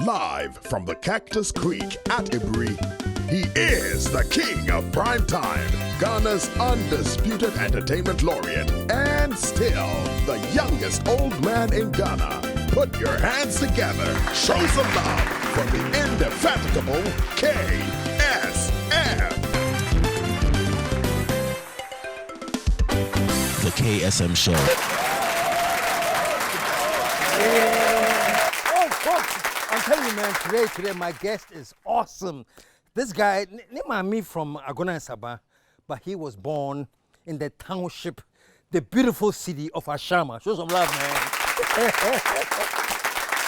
Live from the Cactus Creek at Ibri, he is the king of prime time, Ghana's undisputed entertainment laureate, and still the youngest old man in Ghana. Put your hands together, show some love for the indefatigable KSM. The KSM Show. Oh, folks, I'm telling you, man, today my guest is awesome. This guy, me from Agona and Sabah, but he was born in the township, the beautiful city of Ashama. Show some love, man.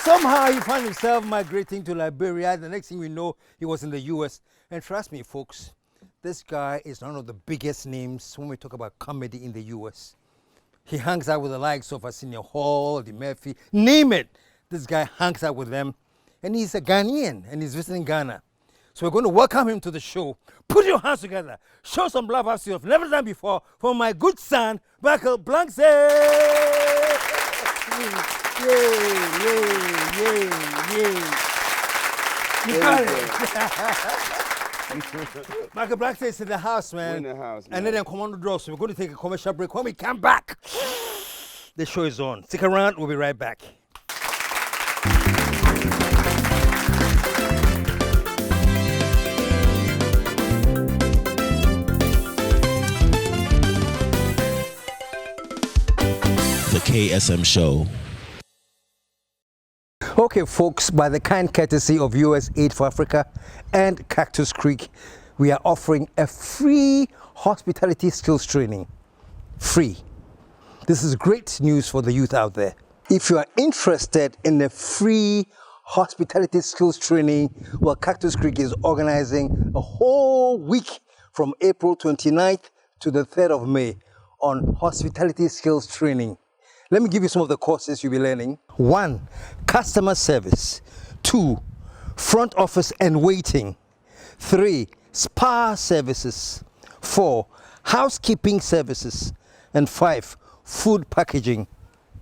Somehow he found himself migrating to Liberia. The next thing we know, he was in the US. And trust me, folks, this guy is one of the biggest names when we talk about comedy in the US. He hangs out with the likes of Arsenio Hall, Eddie Murphy, name it. This guy hangs out with them. And he's a Ghanaian, and he's visiting Ghana. So we're going to welcome him to the show. Put your hands together. Show some love as you've never done before for my good son, Michael Blackson. Yay, yay, yay, yay. You got it. Michael Blackson is in the house, man. We're in the house, man. And then come on the draw. So we're going to take a commercial break. When we come back, the show is on. Stick around. We'll be right back. The KSM Show. Okay, folks, by the kind courtesy of US Aid for Africa and Cactus Creek, we are offering a free hospitality skills training. Free. This is great news for the youth out there. If you are interested in the free hospitality skills training, well, Cactus Creek is organizing a whole week from April 29th to the 3rd of May on hospitality skills training. Let me give you some of the courses you'll be learning. 1, customer service. 2, front office and waiting. 3, spa services. 4, housekeeping services. And 5, food packaging.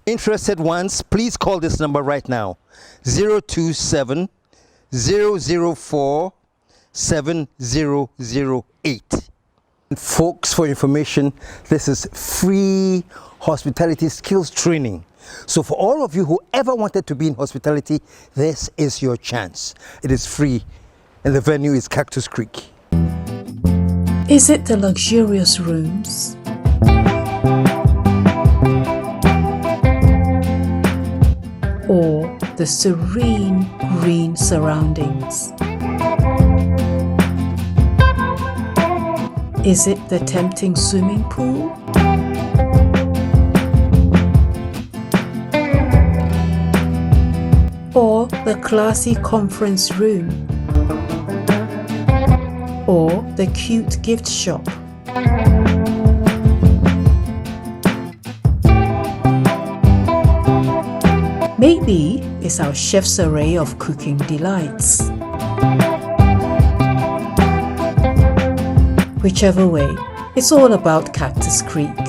Interested ones, please call this number right now. 027 004 7008. Folks, for information, this is free hospitality skills training. So for all of you who ever wanted to be in hospitality, this is your chance. It is free, and the venue is Cactus Creek. Is it the luxurious rooms? Or the serene green surroundings? Is it the tempting swimming pool? Or the classy conference room? Or the cute gift shop? Maybe it's our chef's array of cooking delights. Whichever way, it's all about Cactus Creek.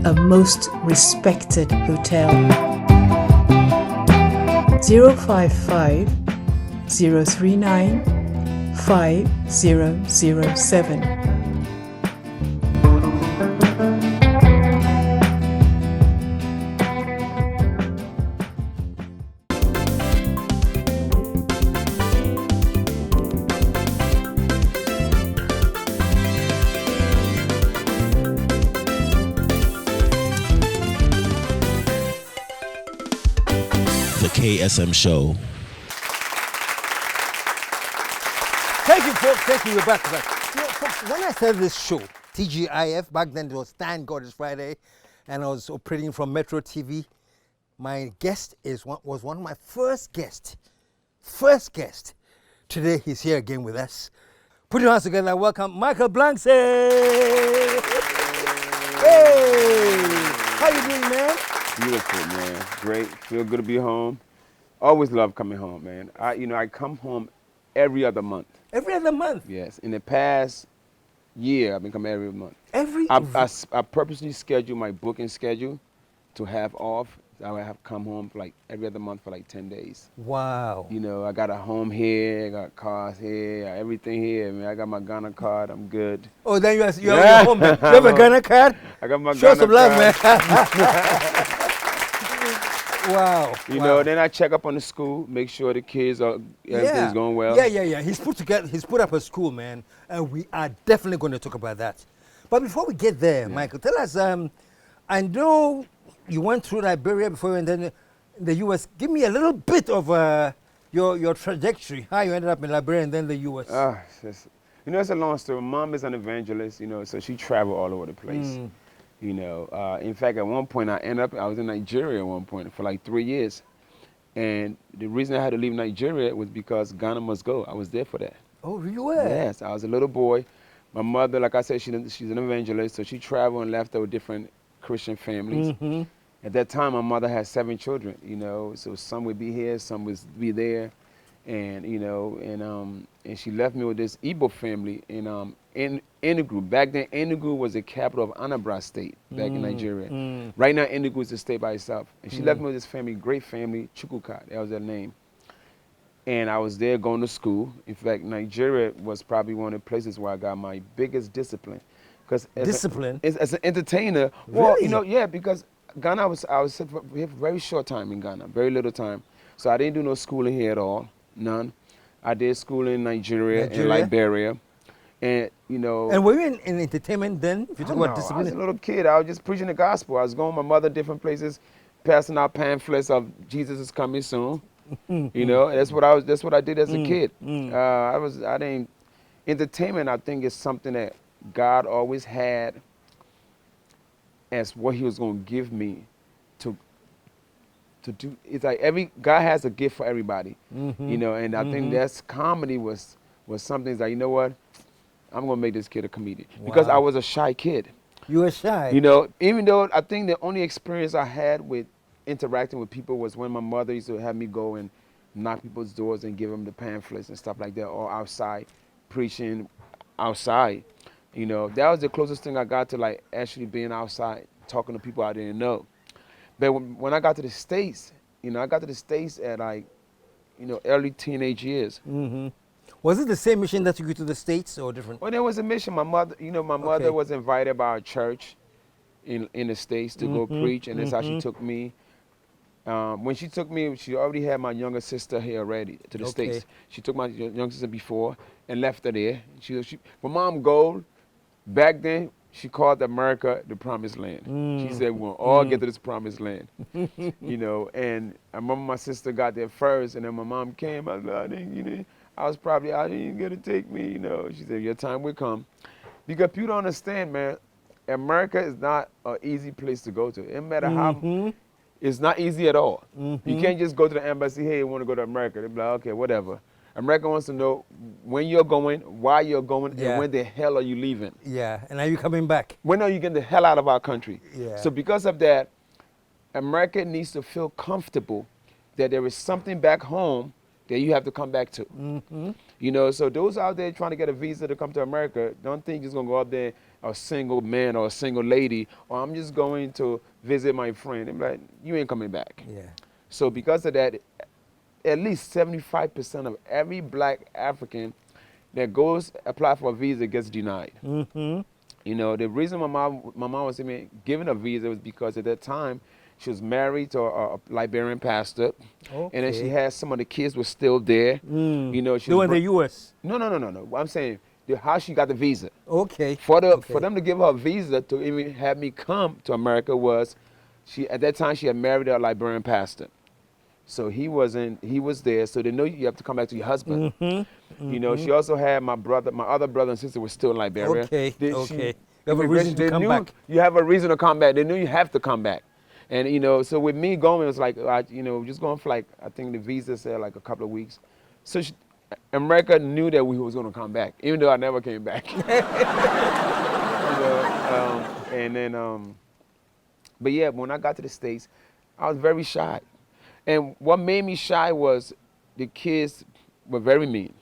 A most respected hotel. 055 039 5007. The KSM Show. Thank you, folks. Thank you. We're back. You know, folks, when I started this show, TGIF, back then it was Thank God It's Friday, and I was operating from Metro TV. My guest was one of my first guests. Today he's here again with us. Put your hands together and welcome Michael Blackson. Hey, how you doing, man? Beautiful, man. Great. Feel good to be home. Always love coming home, man. I come home every other month. Every other month? Yes. In the past year, I've been coming every month. Every I purposely schedule my booking schedule to have off I would have come home for like every other month for like 10 days. Wow. You know, I got a home here, I got cars here, everything here. Man, I got my Ghana card. I'm good. Oh, then you have your home. You have a Ghana card? I got my Show Ghana some love, card. man. Wow. You know, then I check up on the school, make sure the kids are everything's going well. Yeah. He's put up a school, man, and we are definitely going to talk about that. But before we get there, Michael, tell us. I know you went through Liberia before, and then the U.S. Give me a little bit of your trajectory, how you ended up in Liberia and then the U.S. You know, it's a long story. Mom is an evangelist, you know, so she traveled all over the place. You know, in fact, at one point I was in Nigeria at one point for like 3 years. And the reason I had to leave Nigeria was because Ghana must go. I was there for that. Oh, you were? Yes, I was a little boy. My mother, like I said, she's an evangelist, so she traveled and left with different Christian families. At that time, my mother had 7 children, you know, so some would be here, some would be there. And, you know, and she left me with this Igbo family in Enugu. Back then, Enugu was the capital of Anambra State back in Nigeria. Right now, Enugu is a state by itself. And she left me with this family, great family, Chukwuka, that was their name. And I was there going to school. In fact, Nigeria was probably one of the places where I got my biggest discipline. Discipline? As an entertainer, well, you know, yeah, because Ghana, I was here for a very short time in Ghana, very little time. So I didn't do no schooling here at all. None. I did school in Nigeria and Liberia. And, you know. And were you in entertainment then? If you talk about discipline? I was a little kid. I was just preaching the gospel. I was going with my mother different places, passing out pamphlets of Jesus is coming soon. You know, that's what I did as a kid. Entertainment, I think, is something that God always had as what he was going to give me to do. It's like God has a gift for everybody, you know, and I think that's comedy was something that, you know what, I'm going to make this kid a comedian. Because I was a shy kid. You were shy? You know, even though I think the only experience I had with interacting with people was when my mother used to have me go and knock people's doors and give them the pamphlets and stuff like that, or outside, preaching outside. You know, that was the closest thing I got to like actually being outside, talking to people I didn't know. But when I got to the States, you know, I got to the States at like, you know, early teenage years. Was it the same mission that took you to the States or different? Well, there was a mission. My mother, you know, mother was invited by a church in the States to go preach, and that's how she took me. When she took me, she already had my younger sister here already to the States. She took my younger sister before and left her there. My mom gold, back then, she called America the promised land. She said, we're going to all get to this promised land. You know, and I remember my sister got there first, and then my mom came. I was like, I didn't get to take me, you know. She said, your time will come. Because people don't understand, man, America is not an easy place to go to. It doesn't matter how, it's not easy at all. You can't just go to the embassy, hey, I want to go to America. They'll be like, okay, whatever. America wants to know when you're going, why you're going, and when the hell are you leaving. Yeah, and are you coming back? When are you getting the hell out of our country? Yeah. So because of that, America needs to feel comfortable that there is something back home that you have to come back to. You know, so those out there trying to get a visa to come to America, don't think you're just going to go up there a single man or a single lady, or I'm just going to visit my friend. And like, you ain't coming back. Yeah. So because of that, at least 75% of every black African that goes apply for a visa gets denied. You know, the reason my mom was given a visa was because at that time she was married to a Liberian pastor, and then she had some of the kids were still there. You know, she they were in the U.S. No. I'm saying how she got the visa. For them to give her a visa to even have me come to America was at that time she had married a Liberian pastor. So he was there, so they know you have to come back to your husband. You know, she also had my other brother and sister were still in Liberia. You have a reason to come back. You have a reason to come back. They knew you have to come back. And, you know, so with me going, it was like, you know, just going for like, I think the visa said like a couple of weeks. So America knew that we was going to come back, even though I never came back. You know, but yeah, when I got to the States, I was very shy. And what made me shy was the kids were very mean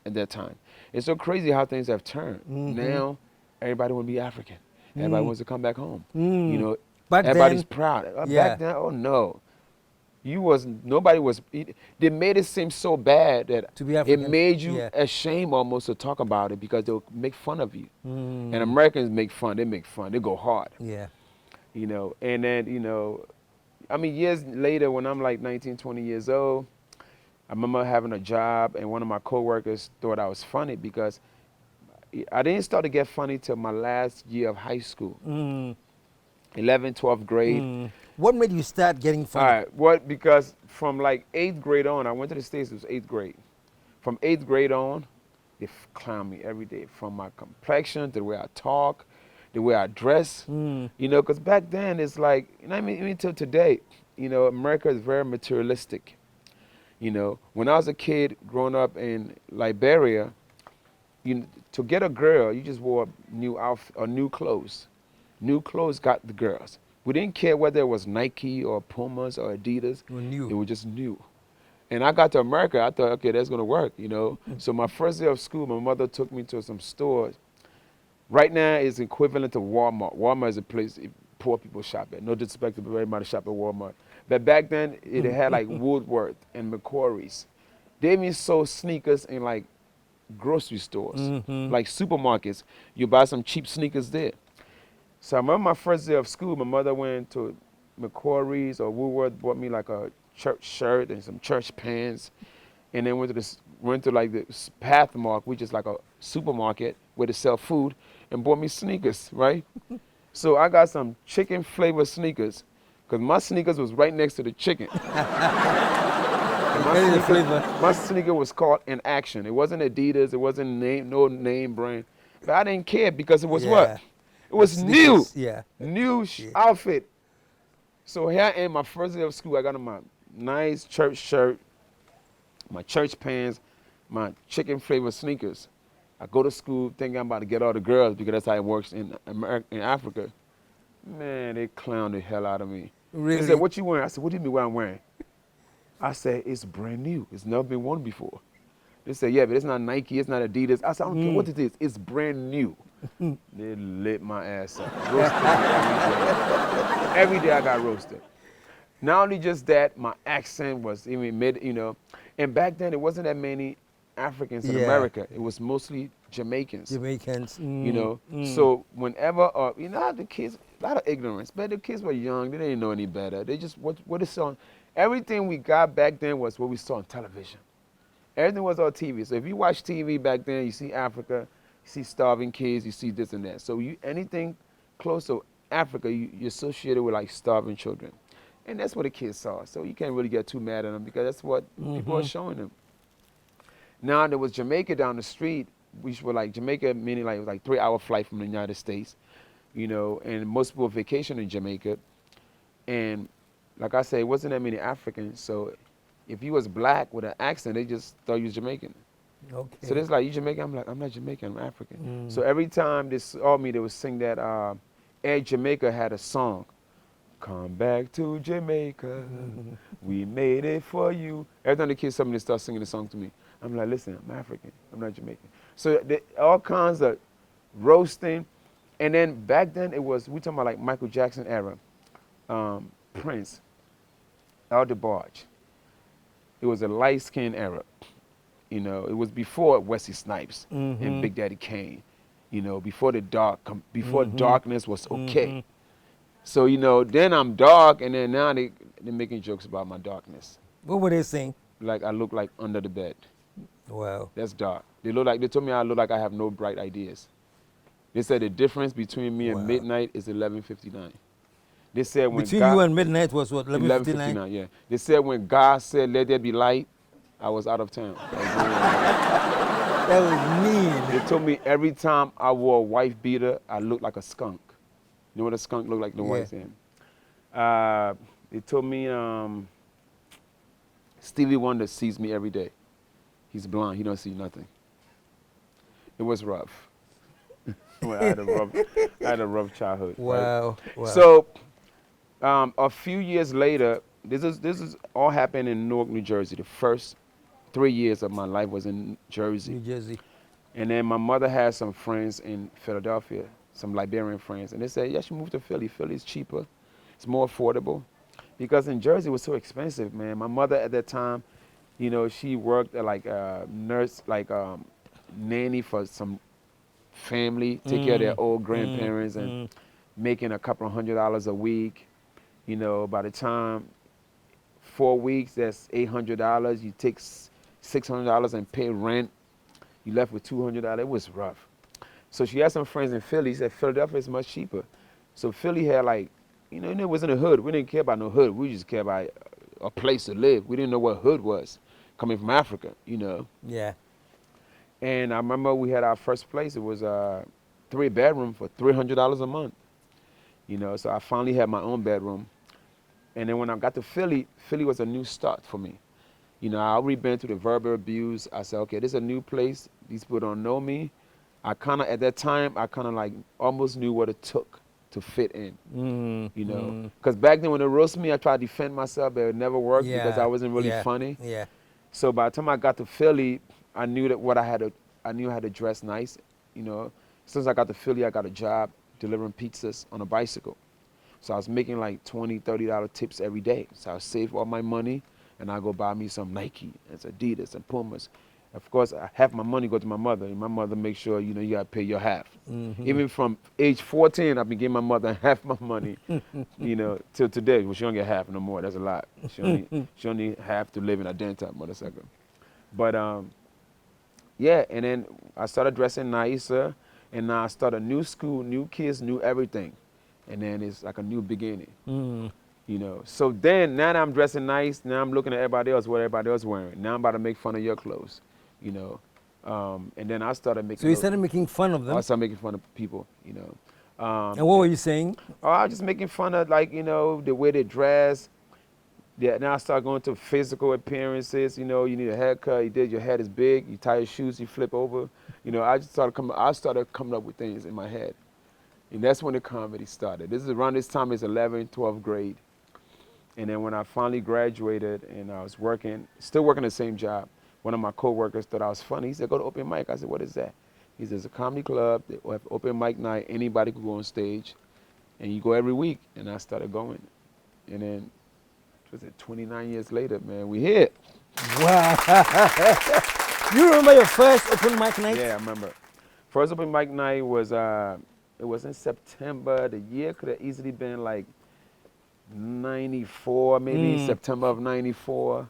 at that time. It's so crazy how things have turned. Now, everybody wants to be African. Everybody wants to come back home. You know, Back Everybody's then, proud. yeah. Back then, oh no. Nobody was, they made it seem so bad that To be it African, made you yeah. ashamed almost to talk about it because they'll make fun of you. Mm. And Americans make fun, they go hard, Yeah. you know. And then, you know, I mean, years later when I'm like 19, 20 years old, I remember having a job and one of my coworkers thought I was funny because I didn't start to get funny till my last year of high school, 11th, 12th grade. What made you start getting All funny? right, what? Because from like 8th grade on, I went to the States, it was 8th grade. From 8th grade on, they clown me every day, from my complexion to the way I talk, the way I dress. You know, because back then it's like, you know, I mean, even till today, you know, America is very materialistic. You know, when I was a kid growing up in Liberia, to get a girl, you just wore new outfit or new clothes. New clothes got the girls. We didn't care whether it was Nike or Pumas or Adidas. Or new. It was just new. And I got to America, I thought, okay, that's gonna work, you know. So my first day of school, my mother took me to some stores. Right now, it's equivalent to Walmart. Walmart is a place poor people shop at. No disrespect to everybody shop at Walmart. But back then, it had like Woodworth and McQuarrie's. They even sold sneakers in like grocery stores, like supermarkets. You buy some cheap sneakers there. So I remember my first day of school, my mother went to McQuarrie's or Woodworth, bought me like a church shirt and some church pants, and then went to like the Pathmark, which is like a supermarket where they sell food, and bought me sneakers, right? So I got some chicken flavored sneakers, because my sneakers was right next to the chicken. My sneaker was called In Action. It wasn't Adidas, it wasn't no name brand. But I didn't care because it was what? It was new. Yeah. New outfit. So here I am, my first day of school, I got on my nice church shirt, my church pants, my chicken flavored sneakers. I go to school thinking I'm about to get all the girls because that's how it works in Africa. Man, they clowned the hell out of me. Really? They said, what you wearing? I said, what do you mean what I'm wearing? I said, it's brand new. It's never been worn before. They said, yeah, but it's not Nike, it's not Adidas. I said, I don't care what it is. It's brand new. They lit my ass up. Roasted me every day I got roasted. Not only just that, my accent was even you know. And back then, it wasn't that many Africans in America. It was mostly Jamaicans. You know, so whenever, you know, the kids, a lot of ignorance, but the kids were young, they didn't know any better. They just, what is on, everything we got back then was what we saw on television. Everything was on TV. So if you watch TV back then, you see Africa, you see starving kids, you see this and that. So anything close to Africa, you associate it with like starving children. And that's what the kids saw. So you can't really get too mad at them because that's what people are showing them. Now there was Jamaica down the street, which were like Jamaica, meaning like it was like 3-hour flight from the United States, you know, and most people vacation in Jamaica. And like I said, it wasn't that many Africans. So if you was black with an accent, they just thought you was Jamaican. Okay. So it's like, you Jamaican? I'm like, I'm not Jamaican, I'm African. So every time they saw me, they would sing that, Air Jamaica had a song. Come back to Jamaica, we made it for you. Every time the kids saw me, they start singing the song to me. I'm like, listen, I'm African, I'm not Jamaican. So all kinds of roasting. And then back then it was, we talking about like Michael Jackson era, Prince, El DeBarge. It was a light-skinned era. You know, it was before Wesley Snipes and Big Daddy Kane. You know, before darkness was okay. So, you know, then I'm dark, and then now they're making jokes about my darkness. What were they saying? Like I look like under the bed. Wow. That's dark. They told me I look like I have no bright ideas. They said the difference between me and midnight is 11:59. They said when Between you and midnight was what, 11:59? 11:59, yeah. They said when God said, let there be light, I was out of town. That was mean. They told me every time I wore a wife beater, I looked like a skunk. You know what a skunk looked like? The white thing. They told me Stevie Wonder sees me every day. He's blind. He don't see nothing. It was rough. I had a rough childhood. Wow. Right? Wow. So a few years later, this is all happened in Newark, New Jersey. The first 3 years of my life was in Jersey. New Jersey. And then my mother had some friends in Philadelphia, some Liberian friends, and they said, yeah, she moved to Philly. Philly's cheaper. It's more affordable. Because in Jersey, it was so expensive, man. My mother at that time, you know, she worked at like a nurse, like nanny for some family, take care of their old grandparents and making a couple of $100 a week. You know, by the time 4 weeks, that's $800. You take $600 and pay rent. You left with $200. It was rough. So she had some friends in Philly. She said Philadelphia is much cheaper. So Philly had like, you know, it was in the hood. We didn't care about no hood. We just cared about a place to live. We didn't know what hood was, coming from Africa, you know. Yeah. And I remember we had our first place. It was a 3-bedroom for $300 a month. You know, so I finally had my own bedroom. And then when I got to Philly, Philly was a new start for me. You know, I already been through the verbal abuse. I said, okay, this is a new place. These people don't know me. I kind of, at that time, I kind of like almost knew what it took to fit in, you know. Because back then when they roasted me, I tried to defend myself, but it never worked because I wasn't really funny. Yeah. So by the time I got to Philly, I knew that I knew how to dress nice, you know. Since I got to Philly, I got a job delivering pizzas on a bicycle. So I was making like $20, $30 tips every day. So I save all my money and I go buy me some Nike and Adidas and Pumas. Of course, half my money go to my mother, and my mother makes sure, you know, you gotta pay your half. Even from age 14, I've been giving my mother half my money, you know, till today. Well, she don't get half no more. That's a lot. She only have to live in a dental motorcycle. But yeah, and then I started dressing nicer, and now I started a new school, new kids, new everything, and then it's like a new beginning. You know, so then now that I'm dressing nice, now I'm looking at everybody else, what everybody else wearing. Now I'm about to make fun of your clothes. You know, and then I started making. So you started making fun of them? I started making fun of people, you know. And what were you saying? Oh, I was just making fun of, like, you know, the way they dress. Yeah, now I started going to physical appearances. You know, you need a haircut. Your head is big. You tie your shoes. You flip over. You know, I started coming up with things in my head, and that's when the comedy started. This is around this time. It's 11th, 12th grade, and then when I finally graduated and I was still working the same job. One of my coworkers thought I was funny. He said, go to open mic. I said, what is that? He says, a comedy club. They have open mic night. Anybody could go on stage. And you go every week. And I started going. And then, 29 years later, man, we here. Wow. You remember your first open mic night? Yeah, I remember. First open mic night was, it was in September. The year could have easily been like 94, maybe September of 94.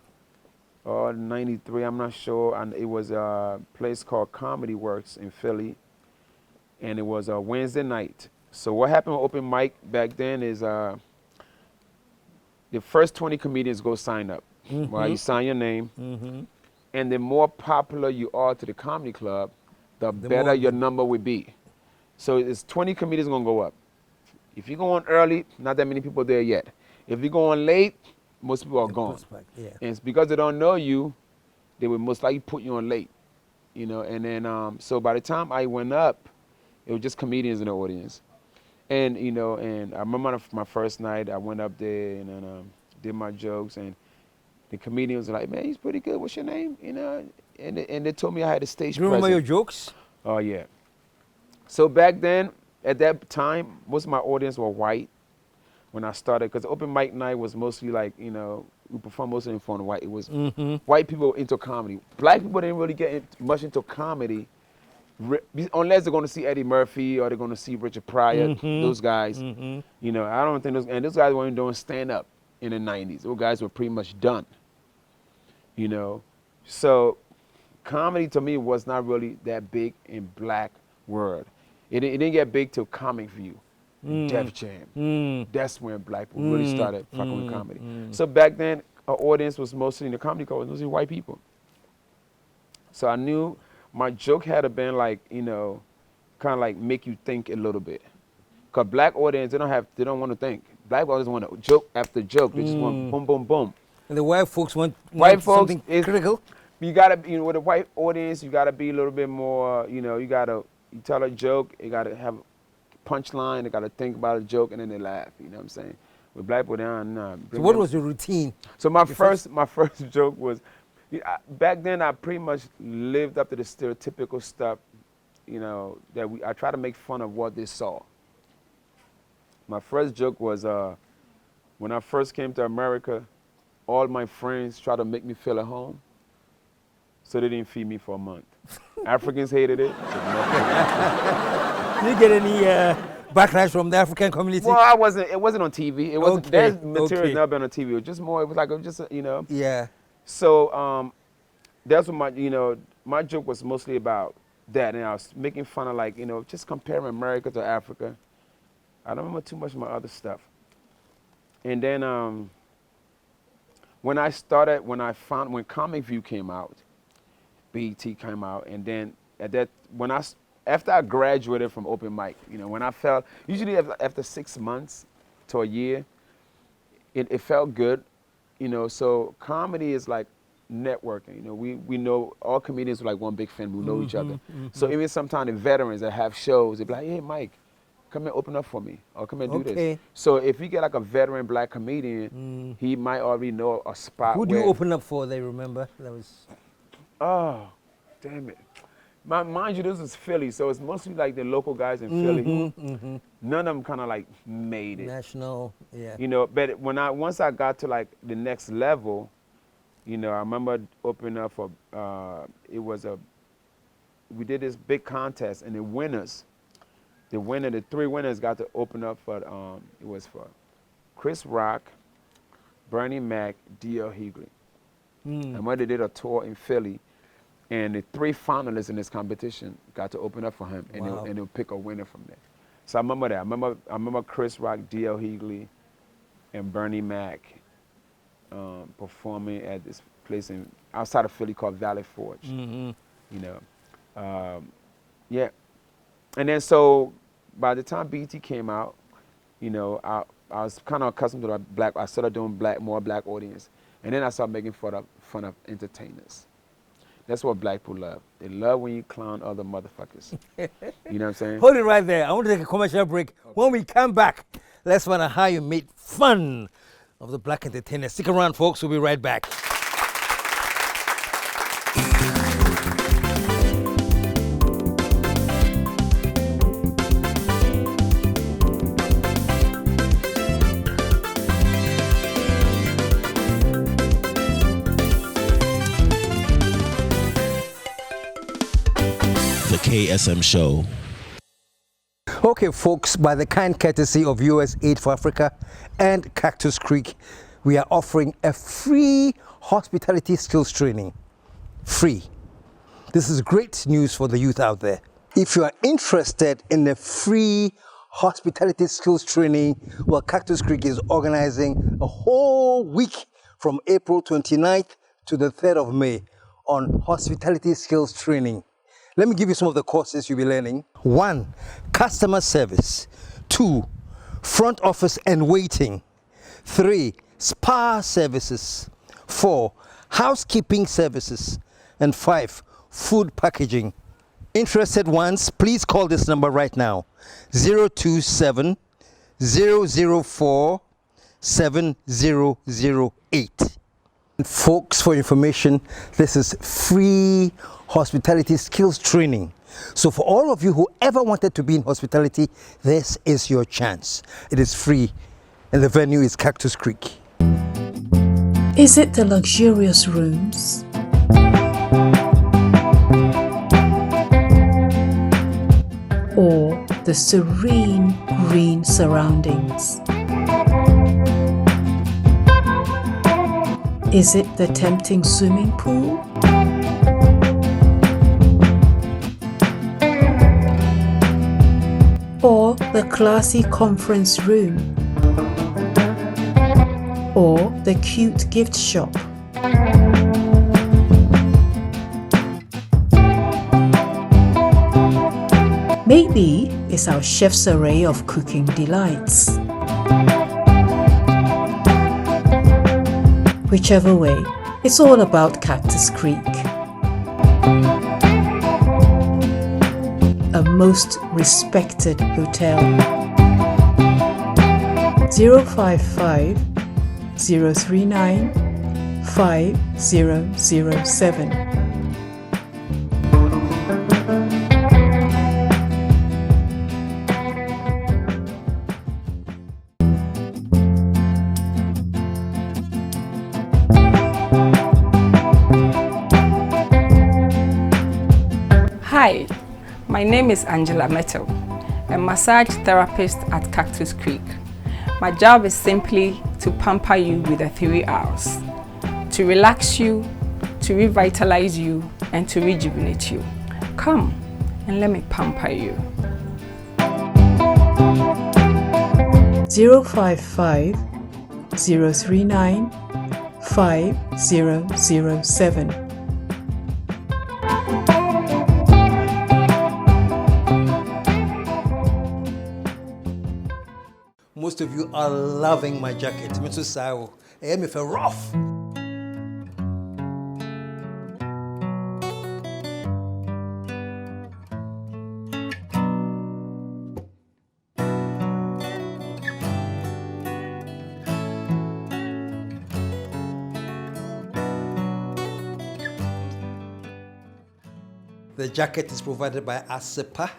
Or 93, I'm not sure, and it was a place called Comedy Works in Philly, and it was a Wednesday night. So what happened with open mic back then is the first 20 comedians go sign up. Right? You sign your name, and the more popular you are to the comedy club, the better your number would be. So it's 20 comedians gonna go up. If you go on early, not that many people there yet. If you go on late, most people are gone. Yeah. And it's because they don't know you, they would most likely put you on late. You know, and then, so by the time I went up, it was just comedians in the audience. And, you know, and I remember my first night, I went up there and then did my jokes, and the comedian was like, man, he's pretty good, what's your name? You know, and they told me I had a stage presence. Do you remember your jokes? Oh, yeah. So back then, at that time, most of my audience were white. When I started, because open mic night was mostly like, you know, we performed mostly in front of white. It was white people into comedy. Black people didn't really get much into comedy unless they're going to see Eddie Murphy or they're going to see Richard Pryor, those guys. You know, I don't think those guys weren't doing stand-up in the 90s. Those guys were pretty much done, you know. So comedy to me was not really that big in black world. It didn't get big till Comic View. Def Jam. That's when black people really started fucking with comedy. So back then, our audience was mostly in the comedy club, mostly white people. So I knew my joke had to been like, you know, kind of like make you think a little bit. Cause black audience, they don't want to think. Black audience want to joke after joke. They just want boom, boom, boom. And the white folks want something critical. You gotta, you know, with a white audience, you gotta be a little bit more, you know, you tell a joke, you gotta have punchline, they gotta think about a joke, and then they laugh. You know what I'm saying? With black people, so what was your routine? So my first joke was, back then I pretty much lived up to the stereotypical stuff, you know, I try to make fun of what they saw. My first joke was, when I first came to America, all my friends tried to make me feel at home, so they didn't feed me for a month. Africans hated it. Did you get any backlash from the African community? Well, it wasn't on TV. It wasn't, Okay, that material okay. never been on TV. It was just more, it was like, you know. Yeah. So that's what my joke was mostly about that. And I was making fun of, like, you know, just comparing America to Africa. I don't remember too much of my other stuff. And then when Comic View came out, BET came out, and then after I graduated from open mic, you know, when I felt, usually after 6 months to a year, it felt good, you know. So comedy is like networking, you know. We know all comedians are like one big fan. We know each other. So even sometimes the veterans that have shows, they be like, hey, Mike, come and open up for me, or come and do this. So if you get like a veteran black comedian, he might already know a spot. Who do you open up for? They remember that was. Oh, damn it. Mind you, this is Philly, so it's mostly like the local guys in Philly. None of them kind of like made it. National, yeah. You know, but once I got to like the next level, you know, I remember opening up for, we did this big contest, and the three winners got to open up for, it was for Chris Rock, Bernie Mac, D.L. Hughley. And when they did a tour in Philly, and the three finalists in this competition got to open up for him, and they'll pick a winner from there. So I remember that. I remember Chris Rock, D.L. Hughley, and Bernie Mac performing at this place outside of Philly called Valley Forge. You know, yeah. And then so by the time BET came out, you know, I was kind of accustomed to I started doing more black audience, and then I started making fun of entertainers. That's what black people love. They love when you clown other motherfuckers. You know what I'm saying? Hold it right there. I want to take a commercial break. Okay. When we come back, let's find out how you made fun of the black entertainers. Stick around, folks. We'll be right back. The KSM Show. Okay, folks, by the kind courtesy of US Aid for Africa and Cactus Creek, we are offering a free hospitality skills training. Free. This is great news for the youth out there. If you are interested in the free hospitality skills training, well, Cactus Creek is organizing a whole week from April 29th to the 3rd of May on hospitality skills training. Let me give you some of the courses you'll be learning. 1, customer service. 2, front office and waiting. 3, spa services. 4, housekeeping services. And 5, food packaging. Interested ones, please call this number right now. 027 004 7008. Folks, for information, this is free hospitality skills training. So for all of you who ever wanted to be in hospitality, this is your chance. It is free, and the venue is Cactus Creek. Is it the luxurious rooms? Or the serene green surroundings? Is it the tempting swimming pool? Or the classy conference room? Or the cute gift shop? Maybe it's our chef's array of cooking delights. Whichever way, it's all about Cactus Creek. A most respected hotel. 055 039 5007. Hi, my name is Angela Metal, a massage therapist at Cactus Creek. My job is simply to pamper you with the 3 R's, to relax you, to revitalize you, and to rejuvenate you. Come and let me pamper you. 055 039 5007. Most of you are loving my jacket. Mr. Sao, I am rough. The jacket is provided by KSM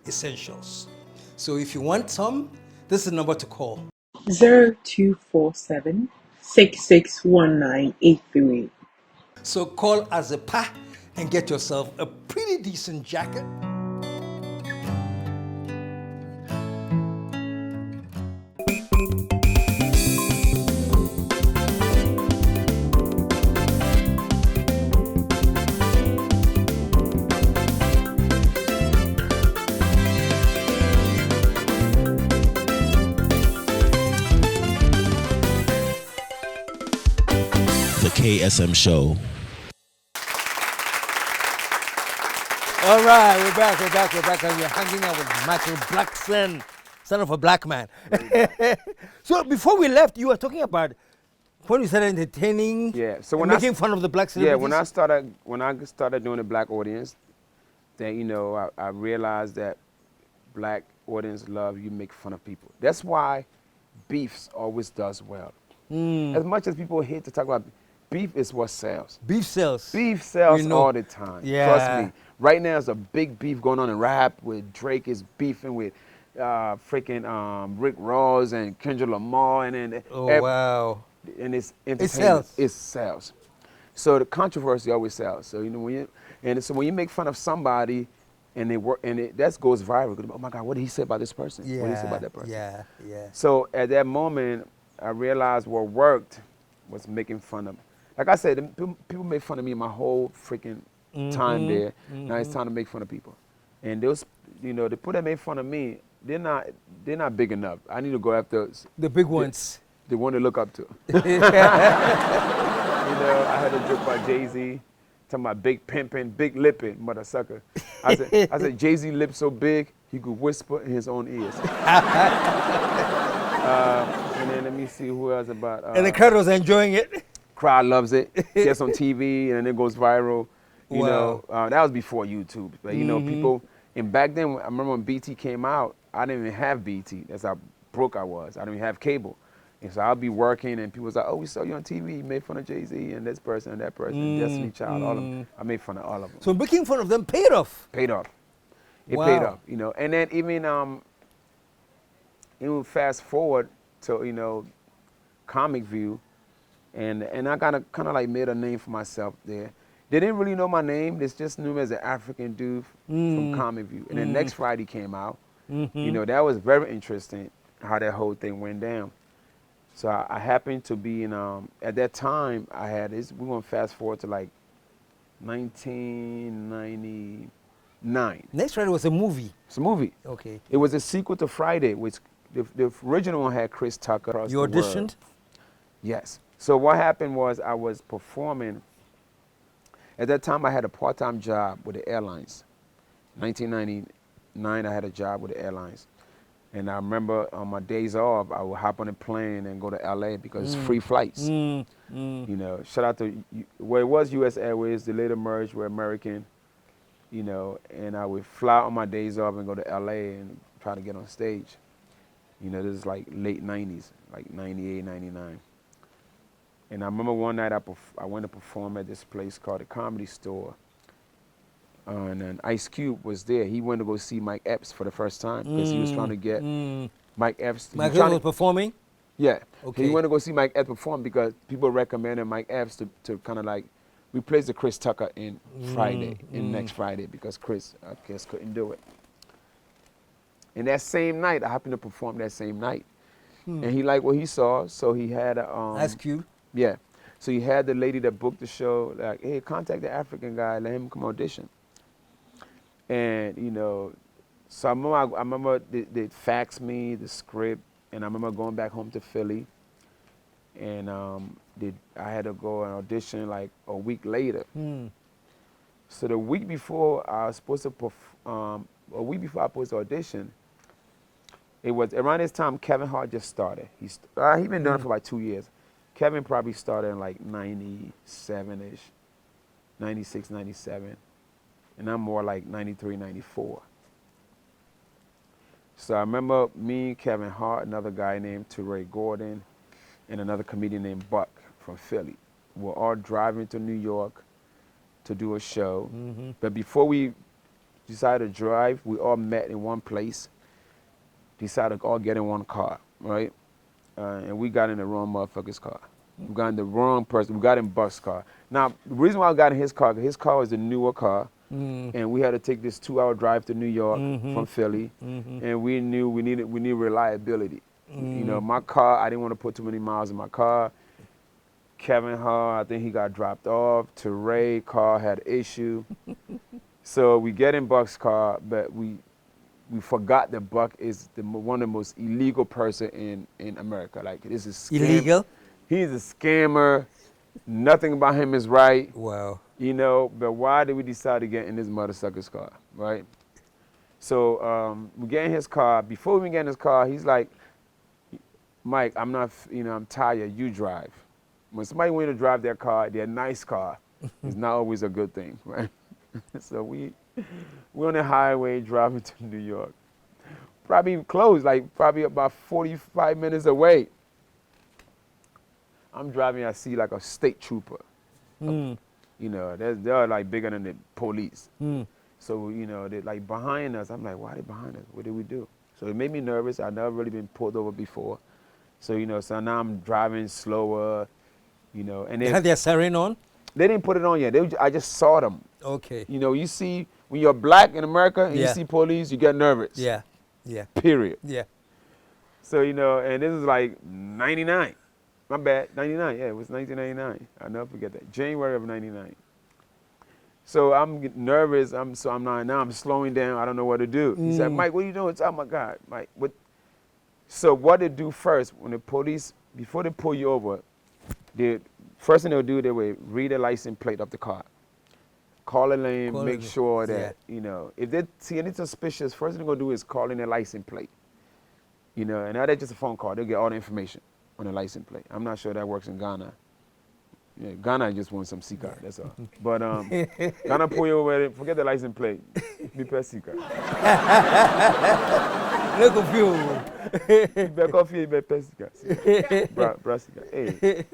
Essentials. So if you want some, this is the number to call. 0247 661983. So call KSM and get yourself a pretty decent jacket. The KSM Show. All right, we're back, and we're hanging out with Michael Blackson, son of a black man. So before we left, you were talking about when you started entertaining, So when making fun of the black celebrities. Yeah, when I started doing the black audience, then I realized that black audience love you make fun of people. That's why beefs always does well. As much as people hate to talk about beef, is what sells. Beef sells. Beef sells all the time. Yeah. Trust me. Right now, there's a big beef going on in rap with Drake is beefing with freaking Rick Ross and Kendrick Lamar, and Wow. And it's It sells. It sells. So the controversy always sells. So when you make fun of somebody, and that goes viral. Oh my God, what did he say about this person? Yeah. What did he say about that person? Yeah. So at that moment, I realized what worked was making fun of me. Like I said, people made fun of me my whole freaking time there. Now it's time to make fun of people. And those, the people that made fun of me, they're not big enough. I need to go after The big ones. the one to look up to. I had a joke about Jay-Z, talking about big pimping, big lipping, mother sucker. I said Jay-Z lips so big, he could whisper in his own ears. And then let me see who else about. And the crowd was enjoying it. Crowd loves it. Gets on TV and then it goes viral. You know, that was before YouTube. But people. And back then, I remember when BT came out, I didn't even have BT. That's how broke I was. I didn't even have cable. And so I'll be working and people was like, oh, we saw you on TV. You made fun of Jay-Z and this person and that person, Destiny Child, all of them. I made fun of all of them. So making fun of them paid off. Paid off. It Wow. paid off. And then even fast forward to Comic View, and I kind of like made a name for myself there. They didn't really know my name. They just knew me as an African dude from Comic View. And then Next Friday came out. That was very interesting how that whole thing went down. So I happened to be in at that time I had this. We're gonna fast forward to like 1999. Next Friday was a movie. It's a movie. Okay. It was a sequel to Friday, which the original one had Chris Tucker. Across You the world. auditioned? Yes. So what happened was I was performing. At that time, I had a part-time job with the airlines. 1999, I had a job with the airlines. And I remember on my days off, I would hop on a plane and go to LA because it's free flights. Shout out to, well, it was US Airways, they later merged with American, and I would fly on my days off and go to LA and try to get on stage. This is like late 90s, like 98, 99. And I remember one night I went to perform at this place called the Comedy Store. And then Ice Cube was there. He went to go see Mike Epps for the first time because he was trying to get Mike Epps. Mike Epps was performing? Yeah. Okay. He went to go see Mike Epps perform because people recommended Mike Epps to kind of like We placed the Chris Tucker in Friday, next Friday, because Chris, I guess, couldn't do it. And that same night, I happened to perform that same night. And he liked what he saw, so he had a... Ice Cube? Yeah. So he had the lady that booked the show, like, hey, contact the African guy, let him come audition. And, you know, so I remember they faxed me the script, and I remember going back home to Philly, and I had to go and audition like a week later. So the week before I was supposed to audition, it was around this time Kevin Hart just started. He'd been doing it for like 2 years. Kevin probably started in like 97-ish, 96, 97. And I'm more like 93, 94. So I remember me, Kevin Hart, another guy named Teray Gordon, and another comedian named Buck from Philly. We're all driving to New York to do a show. But before we decided to drive, we all met in one place, decided to all get in one car, right? And we got in the wrong motherfucker's car. We got in the wrong person. We got in Buck's car. Now, the reason why I got in his car, because his car was the newer car, and we had to take this 2-hour drive to New York from Philly, and we knew we needed reliability. You know, my car, I didn't want to put too many miles in my car. Kevin Hart, I think he got dropped off. Teray car had an issue. So we get in Buck's car, but we forgot that Buck is one of the most illegal person in America. Like, this is scam. Illegal? He's a scammer. Nothing about him is right. Wow. You know, but why did we decide to get in this mother sucker's car, right? So we get in his car. Before we get in his car, he's like, Mike, I'm not, you know, I'm tired. You drive. When somebody wants to drive their car, their nice car, it's not always a good thing, right? So we're on the highway driving to New York. Probably close, like probably about 45 minutes away. I'm driving, I see like a state trooper. You know, they're like bigger than the police. So, you know, they're like behind us. I'm like, why are they behind us? What did we do? So it made me nervous. I've never really been pulled over before. So, you know, so now I'm driving slower, you know. And They had their siren on? They didn't put it on yet. I just saw them. Okay. You know, you see, when you're black in America and you see police, you get nervous. Yeah, yeah. Period. Yeah. So, you know, and this is like 99. My bad, 99, yeah, it was 1999. I'll never forget that. January of 99. So I'm getting nervous, now I'm slowing down, I don't know what to do. He said, Mike, what are you doing? Oh my God, Mike, what? So what they do first, when the police, before they pull you over, the first thing they'll do, they will read the license plate of the car. Call a name, make sure that, you know, if they see anything suspicious, first thing they're gonna do is call in their license plate. You know, and now that's just a phone call, they'll get all the information on the license plate. I'm not sure that works in Ghana. Yeah, Ghana just wants some C-card, that's all. But Ghana pull you over, forget the license plate, be per C-card. Look at you. Back off here, be per C-card. Hey,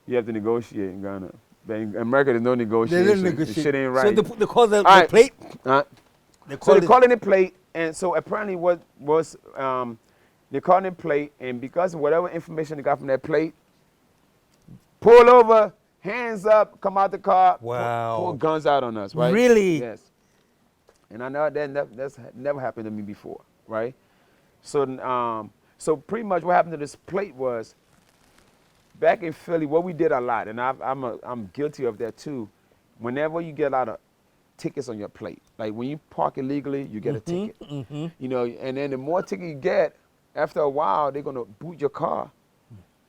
you have to negotiate in Ghana. But in America, there's no negotiation. The shit ain't right. So they call the plate? So they call in the plate, and so apparently what was, they called in plate, and because of whatever information they got from that plate, pull over, hands up, come out the car, pull guns out on us, right? Really? Yes. And I know that's never happened to me before, right? So, so pretty much what happened to this plate was, back in Philly, what we did a lot, and I'm guilty of that too. Whenever you get a lot of tickets on your plate, like when you park illegally, you get a ticket. You know, and then the more ticket you get, after a while, they're gonna boot your car.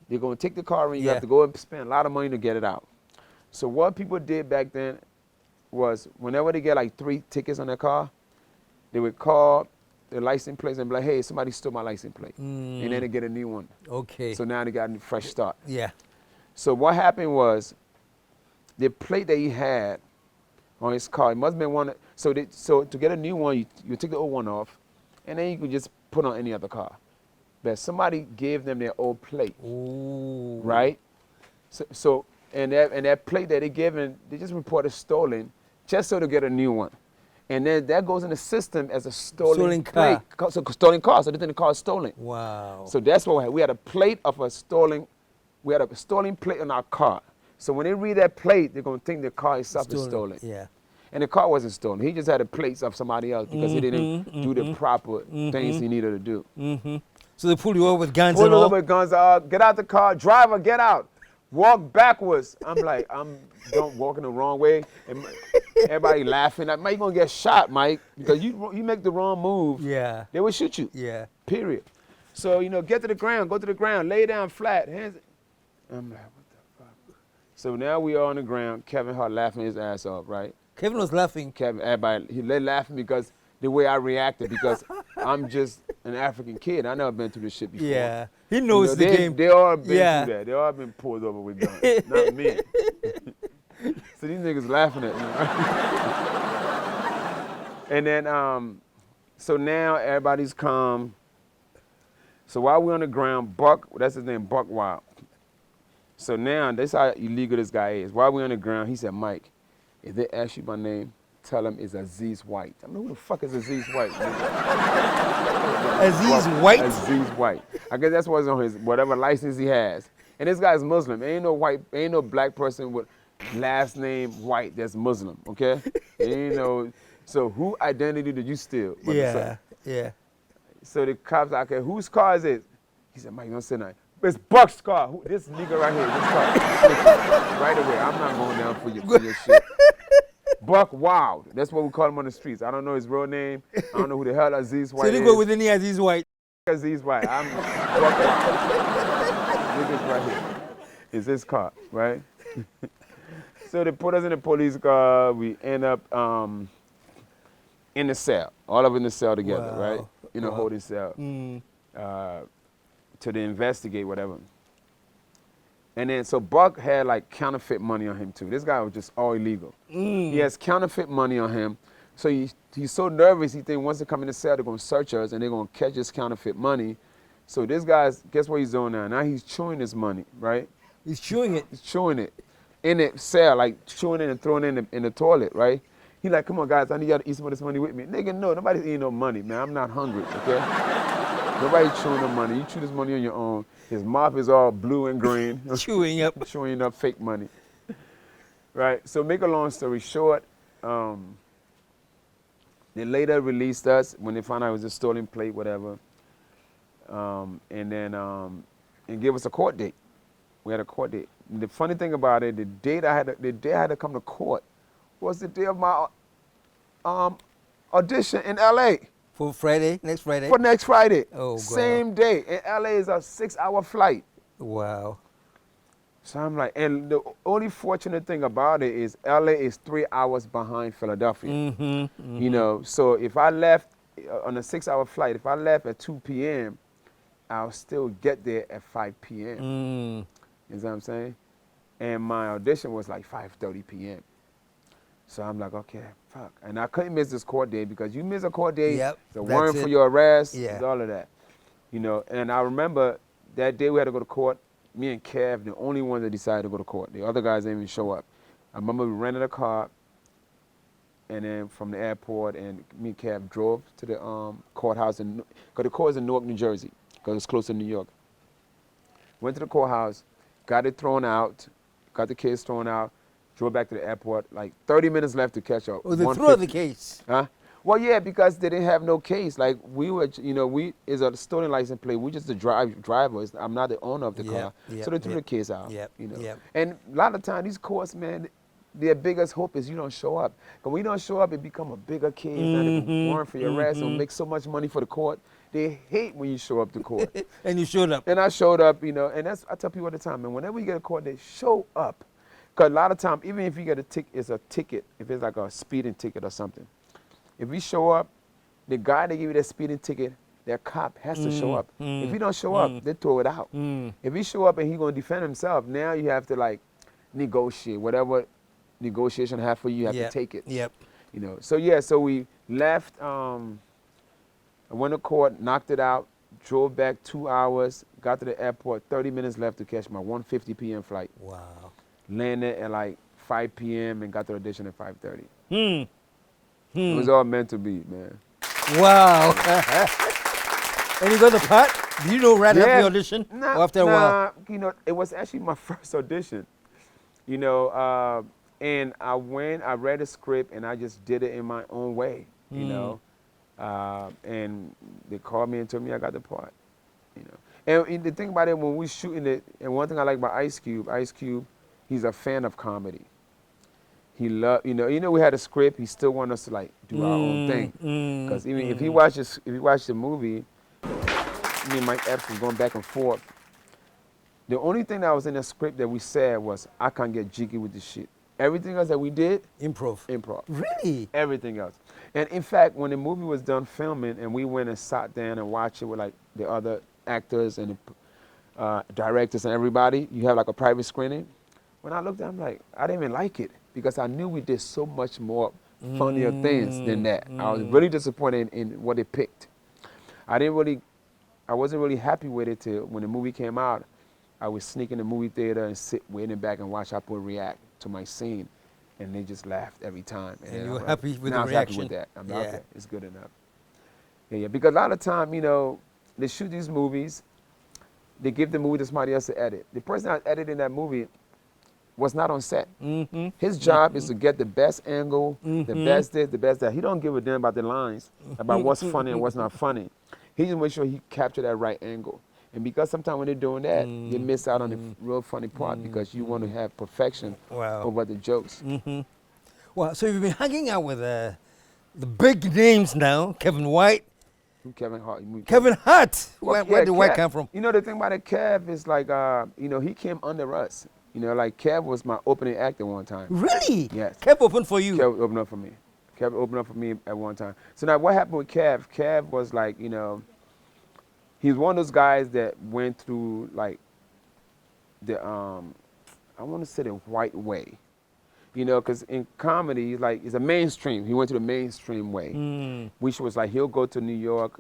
They're gonna take the car and you have to go and spend a lot of money to get it out. So what people did back then was, whenever they get like 3 tickets on their car, they would call the license plate and be like, hey, somebody stole my license plate. And then they get a new one. Okay. So now they got a fresh start. Yeah. So what happened was, the plate that he had on his car, it must have been one, so to get a new one, you take the old one off, and then you could just put on any other car. But somebody gave them their old plate. Ooh. Right? So and that plate that they gave them, they just reported stolen, just so to get a new one. And then that goes in the system as a stolen car. So stolen car, so they think the car is stolen. Wow. So that's what we had. We had a plate of a stolen, we had a stolen plate on our car. So when they read that plate, they're gonna think the car itself is stolen. Yeah. And the car wasn't stolen. He just had the plates of somebody else because he didn't do the proper things he needed to do. So they pulled you over with guns Pulled and us all? over with guns. Get out the car. Driver, get out. Walk backwards. I'm like, I'm walking the wrong way. And everybody laughing. Like, Mike, you gonna get shot, Mike, because you make the wrong move. Yeah. They will shoot you. Yeah. Period. So, you know, get to the ground, go to the ground, lay down flat. Hands. I'm like, what the fuck? So now we are on the ground. Kevin Hart laughing his ass off, right? Kevin was laughing. Kevin, everybody, they laughing because the way I reacted, because I'm just an African kid. I never been through this shit before. Yeah. He knows the game. They all been through that. They all been pulled over with guns. Not me. So these niggas laughing at me. Right? And then, so now everybody's calm. So while we're on the ground, Buck, that's his name, Buck Wild. So now, that's how illegal this guy is. While we're on the ground, he said, Mike, if they ask you my name, tell them it's Aziz White. I mean, who the fuck is Aziz White? Aziz White? Aziz White. I guess that's what's on his, whatever license he has. And this guy's Muslim. Ain't no black person with last name White that's Muslim, okay? Ain't no, so who identity did you steal? Yeah, yeah. So the cops, okay, whose car is it? He said, Mike, don't say nothing. It's Buck's car. This nigga right here, this car. Right away, I'm not going down for your shit. Buck Wild. That's what we call him on the streets. I don't know his real name. I don't know who the hell Aziz White is. So they go with any Aziz White? Aziz White. I'm Buck Wild. Nigga's right here. It's his car, right? So they put us in the police car. We end up in the cell. All of us in the cell together, right? In a holding cell. To investigate whatever. And then, so Buck had like counterfeit money on him too. This guy was just all illegal. He has counterfeit money on him. So he's so nervous, he thinks once they come in the cell, they're gonna search us and they're gonna catch his counterfeit money. So this guy's, guess what he's doing now? Now he's chewing his money, right? He's chewing it? He's chewing it in the cell, like chewing it and throwing it in the toilet, right? He like, come on guys, I need y'all to eat some of this money with me. Nigga, no, nobody's eating no money, man. I'm not hungry, okay? Nobody chewing no money. You chew this money on your own. His mouth is all blue and green. Chewing up fake money. Right, so make a long story short, they later released us when they found out it was a stolen plate, whatever. And then, and gave us a court date. We had a court date. And the funny thing about it, the day I had to come to court was the day of my audition in LA. For Friday, next Friday? For next Friday. Oh, wow. Same day. And LA is a 6-hour flight. Wow. So I'm like, and the only fortunate thing about it is LA is 3 hours behind Philadelphia. You know, so if I left on a 6-hour flight, if I left at 2 p.m., I'll still get there at 5 p.m. You know what I'm saying? And my audition was like 5:30 p.m. So I'm like, okay, fuck. And I couldn't miss this court date because you miss a court date, the warrant for your arrest, all of that. You know, and I remember that day we had to go to court. Me and Kev, the only ones that decided to go to court. The other guys didn't even show up. I remember we rented a car, and then from the airport, and me and Kev drove to the courthouse, because the court is in Newark, New Jersey, because it's close to New York. Went to the courthouse, got it thrown out, got the case thrown out, drove back to the airport, like 30 minutes left to catch up. Oh, they threw out the case? Huh? Well, yeah, because they didn't have no case. Like, we were, you know, we is a stolen license plate. We just the driver. I'm not the owner of the car. So they threw the case out, you know. And a lot of times, these courts, man, their biggest hope is you don't show up. Because when you don't show up, it become a bigger case. Warrant for your arrest and make so much money for the court. They hate when you show up to court. And you showed up. And I showed up, you know, and that's, I tell people all the time, man, whenever you get a court, they show up. Because a lot of times, even if you get a ticket, it's a ticket, if it's like a speeding ticket or something. If you show up, the guy that give you that speeding ticket, that cop has to show up. If he don't show up, they throw it out. If he show up and he gonna defend himself, now you have to like negotiate. Whatever negotiation I have for you, you have to take it. You know. So yeah, so we left, I went to court, knocked it out, drove back 2 hours, got to the airport, 30 minutes left to catch my 1:50 p.m. flight. Wow. Landed at like 5 p.m. and got to the audition at 5:30. It was all meant to be, man. Wow. And you got the part? Did you know right after the audition? Nah, or after a while? You know, it was actually my first audition. You know, and I read a script, and I just did it in my own way, you know. And they called me and told me I got the part, you know. And the thing about it, when we shooting it, and one thing I like about Ice Cube, he's a fan of comedy. He loved, you know, we had a script. He still want us to like do our own thing, because even if he watches the movie, me and Mike Epps was going back and forth. The only thing that was in the script that we said was, I can't get jiggy with this shit. Everything else that we did, improv. Really? Everything else. And in fact, when the movie was done filming and we went and sat down and watched it with like the other actors and the directors and everybody, you have like a private screening. When I looked at it, I'm like, I didn't even like it because I knew we did so much more funnier things than that. I was really disappointed in what they picked. I wasn't really happy with it till when the movie came out. I would sneak in the movie theater and sit waiting back and watch how people react to my scene, and they just laughed every time. And you were happy with the reaction? I was happy with that. I'm like, okay, it's good enough. Yeah, because a lot of time, you know, they shoot these movies, they give the movie to somebody else to edit. The person that edited that movie was not on set. His job is to get the best angle, the best this, the best that. He don't give a damn about the lines, about what's funny and what's not funny. He just makes sure he captured that right angle. And because sometimes when they're doing that, you miss out on the real funny part because you want to have perfection over the jokes. Well, so you've been hanging out with the big names now, Kevin White. Kevin Hart. Kevin Hart. Well, Where did White come from? You know, the thing about it, Kev is like, you know, he came under us. You know, like Kev was my opening act at one time. Really? Yes. Kev opened for you? Kev opened up for me. Kev opened up for me at one time. So now what happened with Kev? Kev was like, you know, he's one of those guys that went through like the, I want to say the white way. You know, because in comedy, like, it's a mainstream. He went to the mainstream way, which was like he'll go to New York.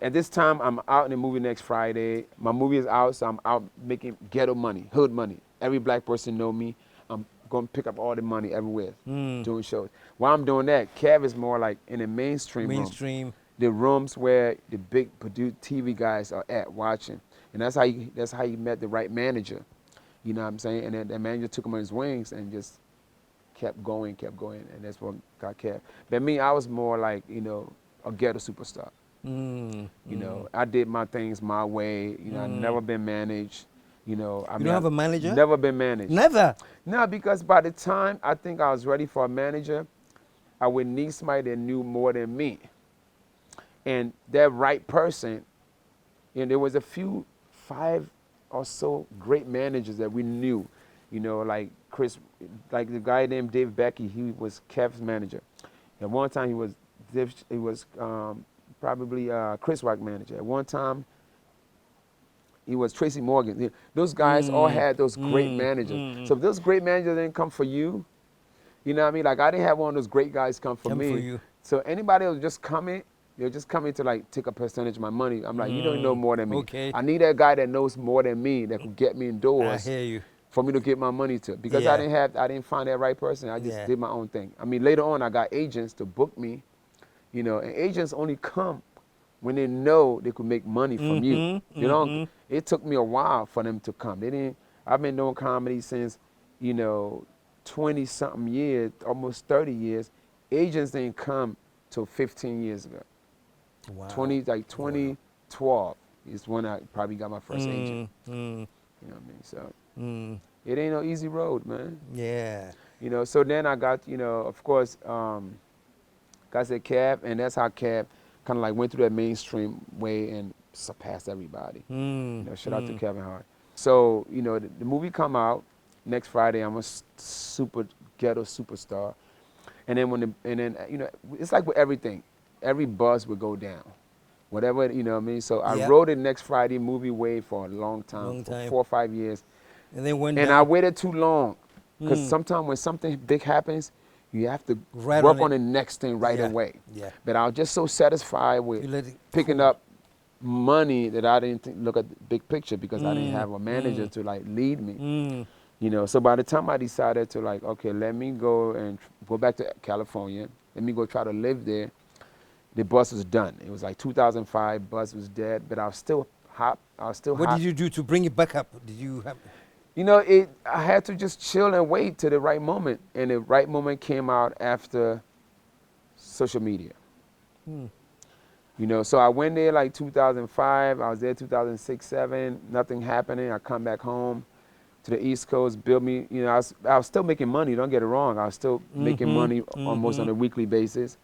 At this time, I'm out in the movie next Friday. My movie is out, so I'm out making ghetto money, hood money. Every black person know me. I'm going to pick up all the money everywhere, doing shows. While I'm doing that, Kev is more like in the mainstream room. The rooms where the big produced TV guys are at watching. And that's how he met the right manager. You know what I'm saying? And then the manager took him on his wings and just kept going, and that's what got Kev. But me, I was more like, you know, a ghetto superstar. You know, I did my things my way. You know, I've never been managed. You know, You don't have a manager? Never been managed. Never? No, because by the time I think I was ready for a manager, I would need somebody that knew more than me. And that right person, and there was a few, 5 or so great managers that we knew. You know, like Chris, like the guy named Dave Becky, he was Kev's manager. At one time he was probably Chris Rock manager. At one time he was Tracy Morgan. Those guys all had those great managers. So if those great managers didn't come for you, you know what I mean? Like I didn't have one of those great guys come for me. For you. So anybody else just coming, they're just coming to like take a percentage of my money. I'm like, you don't know more than me. Okay. I need that guy that knows more than me that could get me indoors. I hear you. For me to get my money to, because I didn't find that right person. I just did my own thing. I mean, later on, I got agents to book me, you know, and agents only come when they know they could make money from you. You know, it took me a while for them to come. I've been doing comedy since, you know, 20-something years, almost 30 years. Agents didn't come till 15 years ago. Wow. 2012 is when I probably got my first agent. You know what I mean? So. It ain't no easy road, man. Yeah. You know, so then I got, you know, of course, got that Kev, and that's how Kev kind of like went through that mainstream way and surpassed everybody. You know, shout out to Kevin Hart. So, you know, the movie come out next Friday. I'm a super ghetto superstar, and then you know, it's like with everything, every buzz would go down. Whatever, you know what I mean? So I wrote it next Friday movie wave for a long time, for 4 or 5 years. And then went and down. I waited too long, because sometimes when something big happens, you have to work on the next thing right away. Yeah. But I was just so satisfied with picking up money that I didn't look at the big picture, because I didn't have a manager to like lead me. You know, so by the time I decided to like, okay, let me go back to California, let me go try to live there, the bus was done. It was like 2005, bus was dead, but I was still hot. What did you do to bring it back up? Did you have? You know, I had to just chill and wait till the right moment, and the right moment came out after social media. You know, so I went there like 2005. I was there 2006, 7. Nothing happening. I come back home to the East Coast, build me. You know, I was still making money. Don't get it wrong. I was still making money almost on a weekly basis.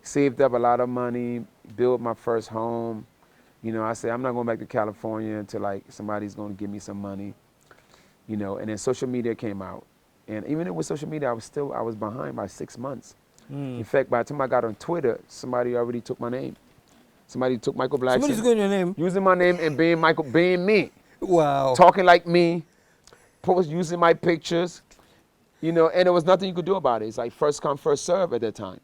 Saved up a lot of money. Built my first home. You know, I said I'm not going back to California until like somebody's going to give me some money. You know, and then social media came out, and even with social media, I was behind by 6 months. In fact, by the time I got on Twitter, somebody already took my name. Somebody took Michael Blackson. Somebody's got your name. Using my name and being me. Wow. Talking like me, using my pictures, you know, and there was nothing you could do about it. It's like first come, first serve at that time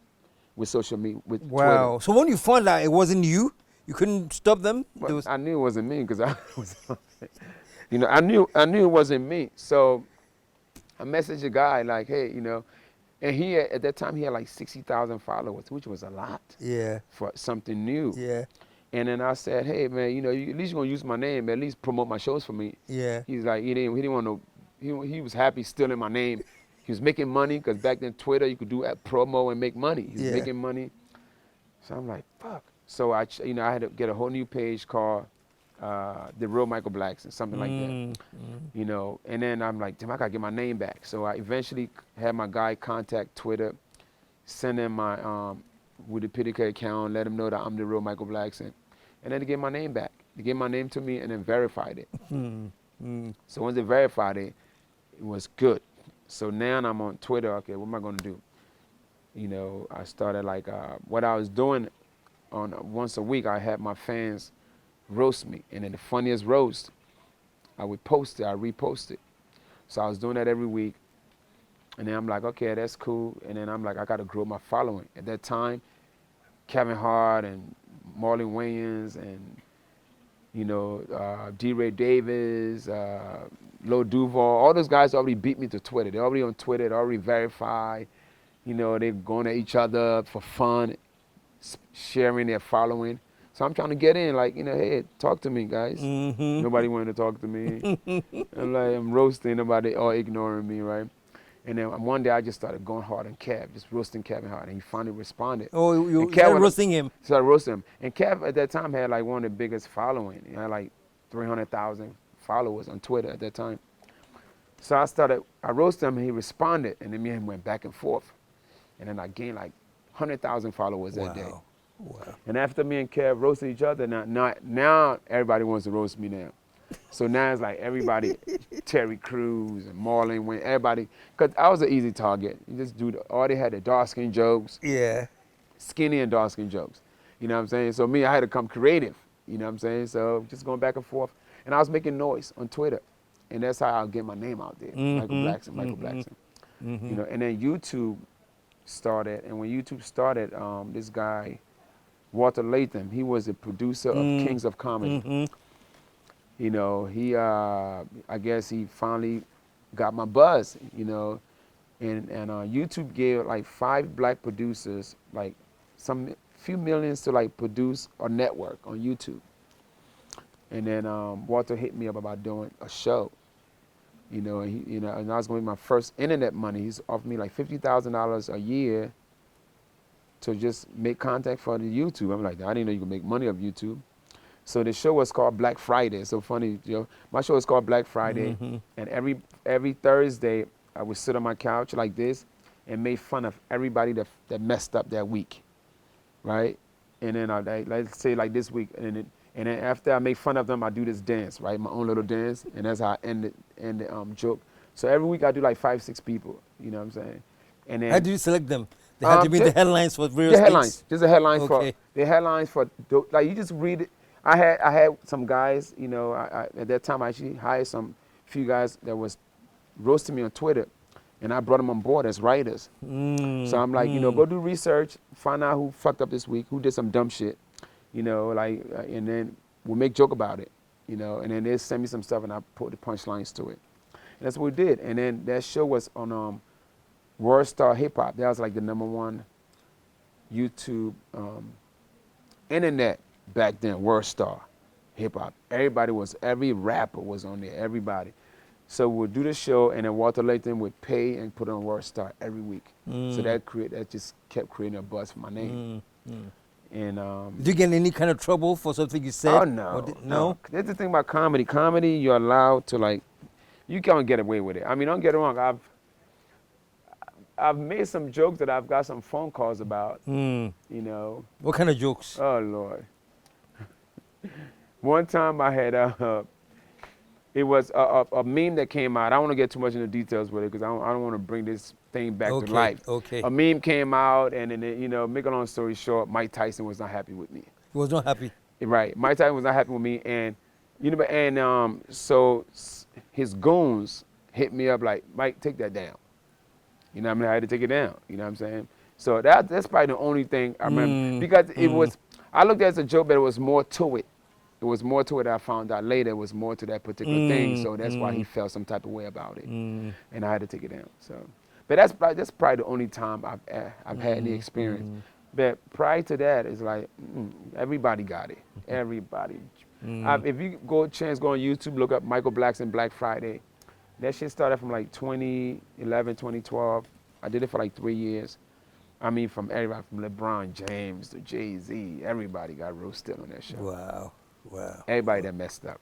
with social media, with Wow. Twitter. So when you found out it wasn't you couldn't stop them? Well, I knew it wasn't me because I was, you know, I knew it wasn't me. So I messaged a guy like, hey, you know, and at that time he had like 60,000 followers, which was a lot. Yeah. For something new. Yeah. And then I said, hey man, you know, at least you're gonna use my name, at least promote my shows for me. Yeah. He's like, he didn't want to, he was happy stealing my name. He was making money, because back then Twitter, you could do a promo and make money. He was making money. So I'm like, fuck. So I had to get a whole new page called The Real Michael Blackson, something like that. You know, and then I'm like, damn, I gotta get my name back. So I eventually had my guy contact Twitter, send him my Wikipedia account, let him know that I'm The Real Michael Blackson. And then to get my name back. They gave my name to me and then verified it. So once they verified it, it was good. So now I'm on Twitter. Okay, what am I gonna do? You know, I started like what I was doing on once a week. I had my fans roast me, and then the funniest roast, I would post it. I repost it. So I was doing that every week, and then I'm like, okay, that's cool. And then I'm like, I gotta grow my following. At that time, Kevin Hart and Marlon Wayans and you know, D. Ray Davis, Lil Duval, all those guys already beat me to Twitter. They're already on Twitter, they're already verified. You know, they're going at each other for fun, sharing their following. So I'm trying to get in, like, you know, hey, talk to me, guys. Nobody wanted to talk to me. I'm roasting, nobody all ignoring me, right? And then one day I just started going hard on Kev, just roasting Kevin Hart, and he finally responded. Oh, you started roasting him? Started roasting him. And Kev at that time had like one of the biggest following. He had like 300,000 followers on Twitter at that time. So I roasted him and he responded, and then me and him went back and forth. And then I gained like 100,000 followers that day. Wow. And after me and Kev roasted each other, now everybody wants to roast me now. So now it's like everybody, Terry Crews and Marlon Wayne, everybody, because I was an easy target. You just all they had the dark skin jokes. Yeah. Skinny and dark skin jokes. You know what I'm saying? So me, I had to come creative. You know what I'm saying? So just going back and forth. And I was making noise on Twitter. And that's how I'll get my name out there. Michael Blackson. You know, and then YouTube started. And when YouTube started, this guy, Walter Latham, he was a producer of Kings of Comedy. You know, I guess he finally got my buzz, you know, and YouTube gave like 5 black producers like few millions to like produce a network on YouTube. And then Walter hit me up about doing a show, you know, and I was going to be my first internet money. He's offered me like $50,000 a year to just make contact for the YouTube. I'm like, I didn't know you could make money off YouTube. So the show was called Black Friday. It's so funny, you know. My show was called Black Friday, and every Thursday I would sit on my couch like this and make fun of everybody that messed up that week, right? And then let's say like this week, and then after I make fun of them, I do this dance, right? My own little dance, and that's how I end the joke. So every week I do like 5-6 people, you know what I'm saying? And then how do you select them? They had to be the headlines for various the headlines. things? Just the headlines Okay. like you just read it. I had some guys, you know, at that time I actually hired few guys that was roasting me on Twitter, and I brought them on board as writers. So I'm like, you know, go do research, find out who fucked up this week, who did some dumb shit, you know, like, and then we'll make joke about it, you know, and then they send me some stuff and I put the punchlines to it. And that's what we did. And then that show was on World Star Hip Hop. That was like the #1 YouTube internet back then, World Star Hip Hop. Every rapper was on there, everybody. So we'll do the show, and then Walter Layton would pay and put on World Star every week. So that just kept creating a buzz for my name. And did you get in any kind of trouble for something you said? Oh no, no. That's the thing about comedy. Comedy, you're allowed to like, you can't get away with it. I mean, don't get it wrong. I've made some jokes that I've got some phone calls about. You know. What kind of jokes? Oh Lord. One time I had it was a meme that came out. I don't want to get too much into details with it because I don't want to bring this thing back to life. Okay. A meme came out, and then you know, make a long story short, Mike Tyson was not happy with me. He was not happy. Right, Mike Tyson was not happy with me, and you know, and so his goons hit me up like, Mike, take that down. You know what I mean? I had to take it down. You know what I'm saying? So that's probably the only thing I remember because it was. I looked at it as a joke, but it was more to it. It was more to it. I found out later. It was more to that particular thing. So that's why he felt some type of way about it, and I had to take it down. So, but that's probably the only time I've had any experience. But prior to that, it's like everybody got it. Everybody. If you go on YouTube, look up Michael Blackson Black Friday. That shit started from like 2011, 2012. I did it for like 3 years. I mean, from everybody, from LeBron James to Jay-Z, everybody got roasted on that show. Wow. Everybody that messed up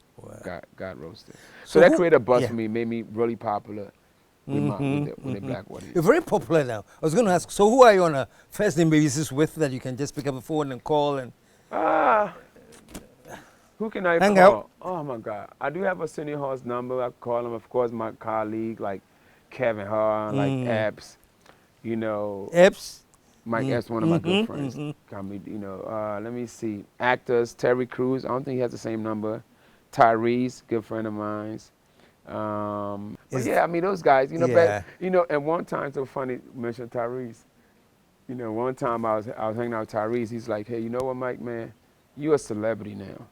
got roasted. So that created a buzz for me, made me really popular with the black audience. You're very popular now. I was going to ask, so who are you on a first name basis with that you can just pick up the phone and call and? Who can I hang call? out? Oh my God. I do have a Cindy Hall's number. I call him, of course, my colleague, like Kevin Hart, like Epps, you know. Epps? Mike Epps, one of my good friends. You know, let me see. Actors, Terry Crews, I don't think he has the same number. Tyrese, good friend of mine. But yeah, I mean, those guys, you know, and one time, so funny, mention Tyrese. You know, one time I was hanging out with Tyrese, he's like, hey, you know what, Mike, man? You're a celebrity now.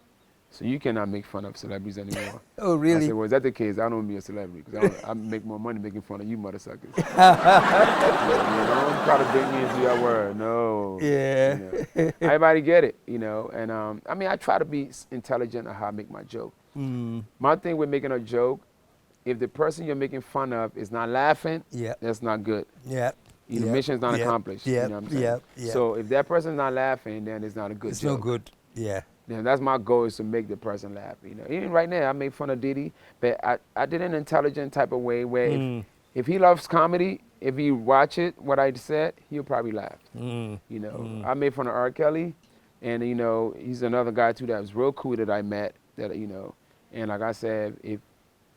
So you cannot make fun of celebrities anymore. Oh, really? I said, well, is that the case? I don't want to be a celebrity because I make more money making fun of you mother suckers. Don't try to bring me into your word. No. Yeah. You know. Everybody get it, you know. And I mean, I try to be intelligent on how I make my joke. My thing with making a joke, if the person you're making fun of is not laughing, that's not good. Yeah. The mission's not accomplished. You know what I'm saying? So if that person's not laughing, then it's not a good joke. It's no good. Yeah. Yeah, that's my goal, is to make the person laugh. You know, even right now I make fun of Diddy, but I did it in an intelligent type of way where if he loves comedy, if he watch it, what I said, he'll probably laugh. You know, I made fun of R. Kelly, and you know, he's another guy too that was real cool that I met. That you know, and like I said,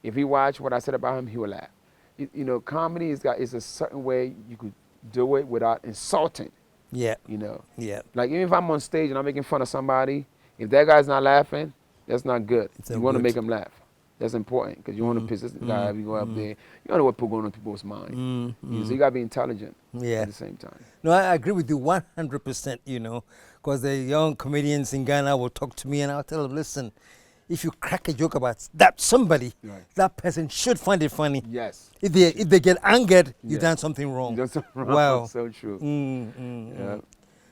if he watched what I said about him, he will laugh. You know, comedy is a certain way you could do it without insulting. Yeah. You know. Yeah. Like even if I'm on stage and I'm making fun of somebody, if that guy's not laughing, that's not good. You want to make him laugh. That's important because you want to piss this guy if you go up there. You don't know what's going on in people's mind. So you got to be intelligent at the same time. No, I agree with you 100%, you know, because the young comedians in Ghana will talk to me and I'll tell them, listen, if you crack a joke about that somebody, that person should find it funny. Yes. If they get angered, you've done something wrong. You've done something wrong. Wow. So true. Yeah.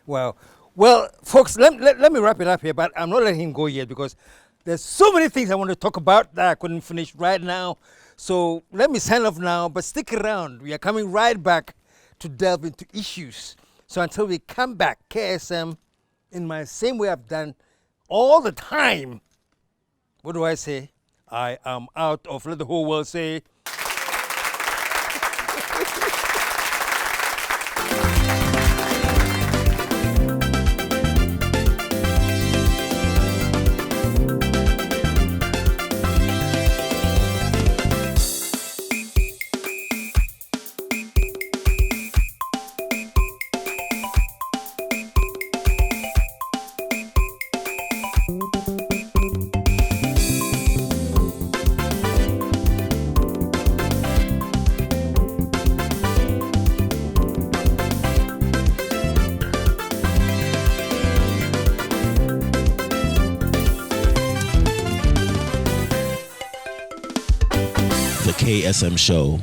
Wow. Well, folks, let me wrap it up here, but I'm not letting him go yet because there's so many things I want to talk about that I couldn't finish right now. So let me sign off now, but stick around. We are coming right back to delve into issues. So until we come back, KSM, in my same way I've done all the time, what do I say? I am out of, let the whole world say. KSM Show.